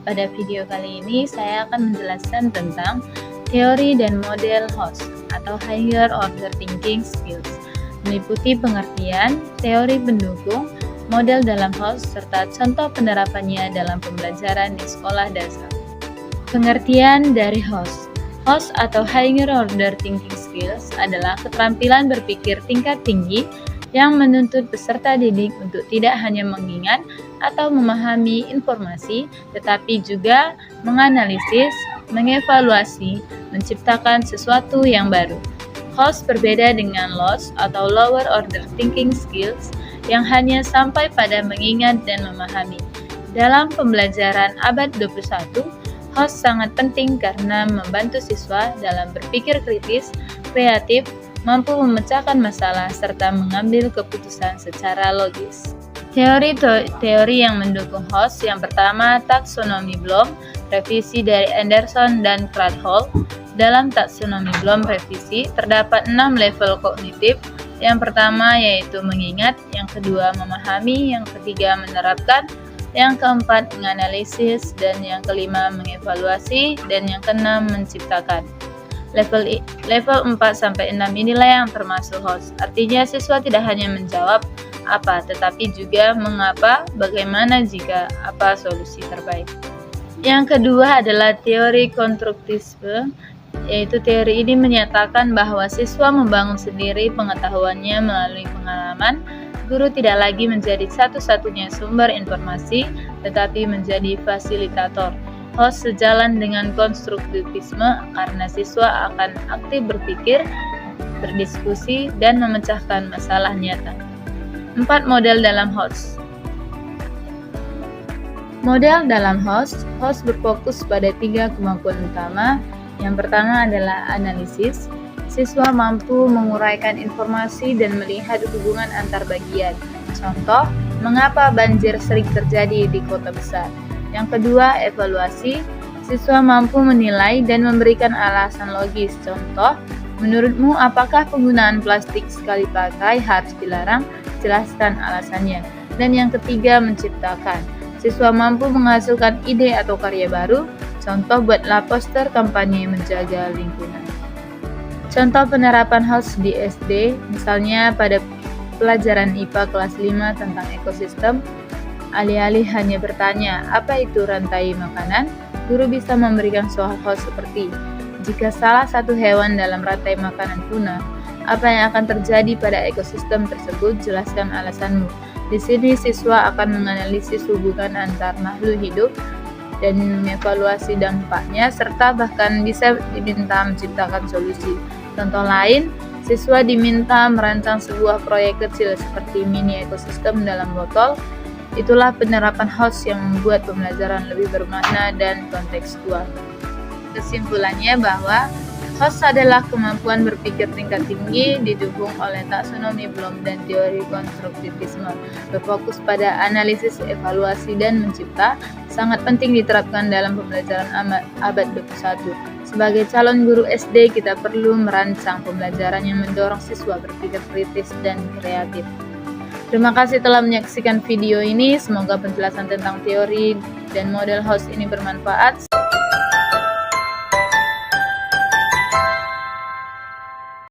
Pada video kali ini saya akan menjelaskan tentang teori dan model host atau Higher Order Thinking Skills, meliputi pengertian, teori pendukung, model dalam host, serta contoh penerapannya dalam pembelajaran di sekolah dasar. Pengertian dari host. Host atau Higher Order Thinking Skills adalah keterampilan berpikir tingkat tinggi yang menuntut peserta didik untuk tidak hanya mengingat atau memahami informasi, tetapi juga menganalisis, mengevaluasi, menciptakan sesuatu yang baru. Host berbeda dengan lost atau Lower Order Thinking Skills yang hanya sampai pada mengingat dan memahami. Dalam pembelajaran abad 21, host sangat penting karena membantu siswa dalam berpikir kritis, kreatif, mampu memecahkan masalah, serta mengambil keputusan secara logis. Teori yang mendukung host yang pertama, taksonomi Bloom, revisi dari Anderson dan Krathwohl. Dalam taksonomi Bloom revisi, terdapat 6 level kognitif. Yang pertama yaitu mengingat, yang kedua memahami, yang ketiga menerapkan, yang keempat menganalisis, dan yang kelima mengevaluasi, dan yang keenam menciptakan. Level 4-6 inilah yang termasuk host. Artinya siswa tidak hanya menjawab apa, tetapi juga mengapa, bagaimana, jika, apa solusi terbaik. Yang kedua adalah teori konstruktivisme, yaitu teori ini menyatakan bahwa siswa membangun sendiri pengetahuannya melalui pengalaman. Guru tidak lagi menjadi satu-satunya sumber informasi, tetapi menjadi fasilitator. Host sejalan dengan konstruktivisme karena siswa akan aktif berpikir, berdiskusi, dan memecahkan masalah nyata. 4 model dalam host. Model dalam host berfokus pada 3 kemampuan utama. Yang pertama adalah analisis. Siswa mampu menguraikan informasi dan melihat hubungan antar bagian. Contoh, mengapa banjir sering terjadi di kota besar. Yang kedua, evaluasi. Siswa mampu menilai dan memberikan alasan logis. Contoh, menurutmu apakah penggunaan plastik sekali pakai harus dilarang? Jelaskan alasannya. Dan yang ketiga, menciptakan. Siswa mampu menghasilkan ide atau karya baru. Contoh, buatlah poster kampanye menjaga lingkungan. Contoh penerapan host di SD, misalnya pada pelajaran IPA kelas 5 tentang ekosistem, alih-alih hanya bertanya, apa itu rantai makanan? Guru bisa memberikan soal host seperti, jika salah satu hewan dalam rantai makanan punah, apa yang akan terjadi pada ekosistem tersebut? Jelaskan alasanmu. Di sini siswa akan menganalisis hubungan antar makhluk hidup dan mengevaluasi dampaknya, serta bahkan bisa diminta menciptakan solusi. Contoh lain, siswa diminta merancang sebuah proyek kecil seperti mini ekosistem dalam botol. Itulah penerapan host yang membuat pembelajaran lebih bermakna dan kontekstual. Kesimpulannya bahwa host adalah kemampuan berpikir tingkat tinggi didukung oleh taksonomi Bloom dan teori konstruktivisme, berfokus pada analisis, evaluasi, dan mencipta, sangat penting diterapkan dalam pembelajaran abad 21. Sebagai calon guru SD, kita perlu merancang pembelajaran yang mendorong siswa berpikir kritis dan kreatif. Terima kasih telah menyaksikan video ini. Semoga penjelasan tentang teori dan model host ini bermanfaat.